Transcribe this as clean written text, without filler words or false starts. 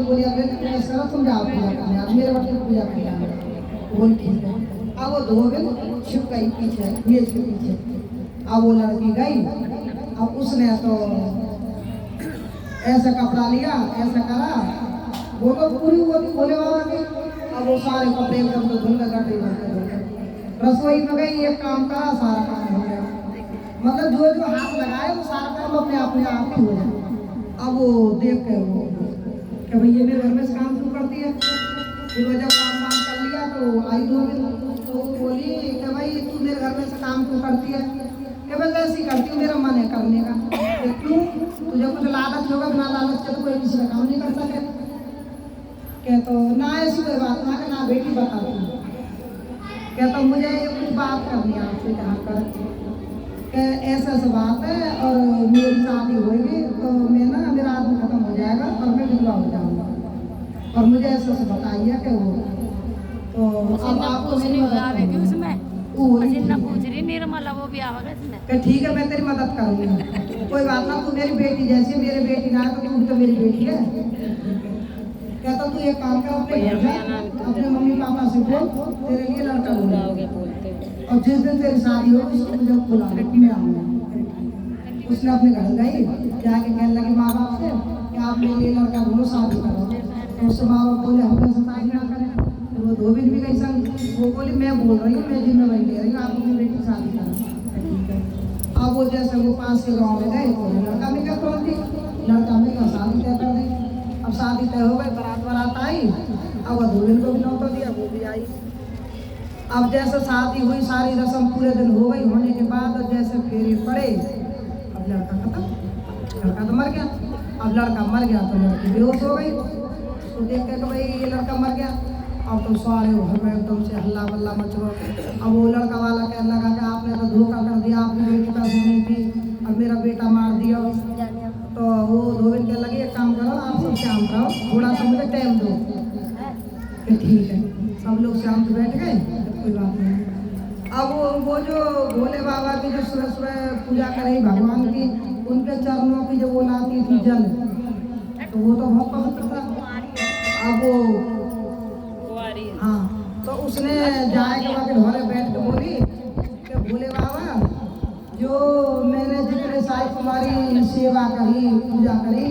बोली अब मैं सर तुम जाओ पूजा करने, अब मेरे बच्चे पूजा करने बोल ठीक है। अब वो दो दिन छुप गई पीछे मेज के पीछे। अब वो लड़की गई, अब उसने तो ऐसा कपड़ा लिया, ऐसा करा, वो तो पूरी वो थी भोले बाबा की। अब वो सारे कपड़े एकदम तो धुल गए, रसोई में गई, एक काम करा, सारा काम हो गया। मतलब जो जो हाथ लगाए वो सारा काम अपने आप ही हो जाए। अब वो देख के वो कि भाई ये मेरे घर में से काम क्यों करती है। फिर वो जब काम वाम कर लिया तो आई 2 दिन, तो बोली कि भाई तू मेरे घर में से काम क्यों करती है। कि बस ऐसी करती हूँ, मेरा मन है करने का। क्यों, तुझे कुछ लालच होगा, बिना लालच के तो कोई किसी का काम नहीं कर सके। क्या तो ना ऐसी कोई बात ना बेटी बता तू। क्या तो मुझे कुछ बात करनी है आपसे जहाँ कर ऐसा ऐसा बात है और मेरी शादी होगी तो मैं ना मेरा आदमी खत्म हो जाएगा और मैं विधवा हो जाऊँगा और मुझे ऐसा ऐसा बताइए कि वो तो अब आपको मेरी मदद उसमें पूछ रही निर्मला वो भी आवेगा इसमें। ठीक है मैं तेरी मदद करूँगी, कोई बात ना, तू मेरी बेटी जैसी, मेरी बेटी ना तो तू तो मेरी बेटी है। कहता तू एक काम कर, अपने घर जा, अपने मम्मी पापा से बोल तेरे लिए लड़का ढूंढाओगे और जिस दिन तेरी शादी हो उसको मुझे बुला मैं आऊँगा। उसने अपने घर गई, जाके कहने लगी माँ बाप से कि आप मेरे लिए लड़का ढूंढो, शादी करो। तो उससे माँ बाप बोले हम ऐसा शादी ना करें। तो वो 2 दिन भी गई संग, वो बोली मैं बोल रही हूँ, मैं जिम्मेवारी ले रही हूँ, आप अपनी बेटी शादी करो। अब वो जैसे वो पास के गाँव में गए तो लड़का में क्या तोड़ दी, लड़का में क्या शादी तय कर दी। अब शादी तय हो गई, बारात आई, अब वो 2 दिन को भी नौता दिया, वो भी आई। अब जैसे शादी हुई, सारी रस्म पूरे दिन हो गई, होने के बाद जैसे फेरे पड़े, अब लड़का खत्म, लड़का तो मर गया। अब लड़का मर गया तो लड़की बेहोश हो गई। तो देख के भाई ये लड़का मर गया, अब तो सारे घर में एकदम से हल्ला बल्ला मच गया। अब वो लड़का वाला कहने लगा कि आपने तो धोखा कर दिया, आपने बेटी पैसे नहीं थी और मेरा बेटा मार दिया। तो वो 2 दिन कहने लगे एक काम करो, आप सब शाम करो, थोड़ा सा मुझे टाइम दो। ठीक है, सब लोग शाम को बैठ गए, कोई बात नहीं। अब वो जो भोले बाबा की जो सुबह सुबह पूजा करें भगवान की, उनके चरणों की जो वो लाती थी जल, तो वो तो बहुत पवित्र था। अब वो हाँ, तो उसने जाए के वहाँ ढोले बैठ के बोली कि भोले बाबा जो मैंने जितने सारी तुम्हारी सेवा करी, पूजा करी,